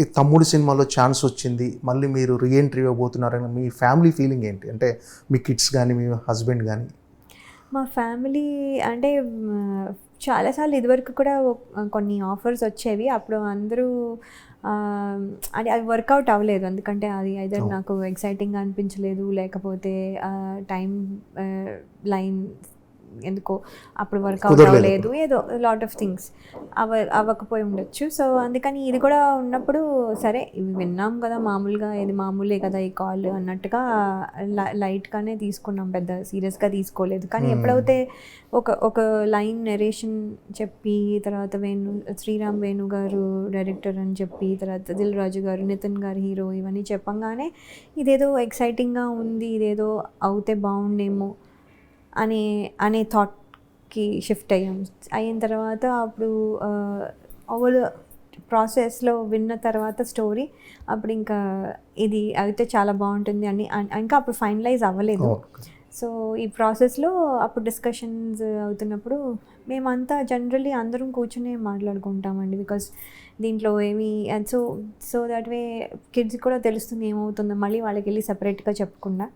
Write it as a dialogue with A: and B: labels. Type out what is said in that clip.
A: ఈ తమ్ముడు సినిమాలో ఛాన్స్ వచ్చింది, మళ్ళీ మీరు రీఎంట్రీ ఇవ్వబోతున్నారని మీ ఫ్యామిలీ ఫీలింగ్ ఏంటి? అంటే మీ కిడ్స్ కానీ మీ హస్బెండ్ కానీ?
B: మా ఫ్యామిలీ అంటే చాలాసార్లు ఇదివరకు కూడా కొన్ని ఆఫర్స్ వచ్చేవి. అప్పుడు అందరూ అది అవి వర్కౌట్ అవ్వలేదు. ఎందుకంటే అది ఐదర్ నాకు ఎక్సైటింగ్గా అనిపించలేదు, లేకపోతే టైం లైన్ ఎందుకో అప్పుడు వర్కౌట్ అవ్వలేదు, ఏదో లాట్ ఆఫ్ థింగ్స్ అవ్వకపోయి ఉండొచ్చు. సో అందుకని ఇది కూడా ఉన్నప్పుడు సరే ఇవి విన్నాం కదా, మామూలుగా ఇది మామూలే కదా ఈ కాల్ అన్నట్టుగా లైట్గానే తీసుకున్నాం, పెద్ద సీరియస్గా తీసుకోలేదు. కానీ ఎప్పుడైతే ఒక లైన్ నెరేషన్ చెప్పి, తర్వాత శ్రీరామ్ వేణు గారు డైరెక్టర్ అని చెప్పి, తర్వాత దిల్ రాజు గారు, నితిన్ గారు హీరో, ఇవన్నీ చెప్పంగానే ఇదేదో ఎక్సైటింగ్గా ఉంది, ఇదేదో అవుతే బాగుండేమో అనే థాట్కి షిఫ్ట్ అయిన తర్వాత అప్పుడు ఓవర్ ప్రాసెస్లో విన్న తర్వాత స్టోరీ అప్పుడు ఇంకా ఇది అయితే చాలా బాగుంటుంది అని ఇంకా అప్పుడు ఫైనలైజ్ అవ్వలేదు. సో ఈ ప్రాసెస్లో అప్పుడు డిస్కషన్స్ అవుతున్నప్పుడు మేమంతా జనరల్లీ అందరం కూర్చునే మాట్లాడుకుంటామండి. బికాస్ దీంట్లో ఏమి సో దట్ వే కిడ్స్ కూడా తెలుస్తుంది ఏమవుతుందో, మళ్ళీ వాళ్ళకి వెళ్ళి సపరేట్గా చెప్పకుండా.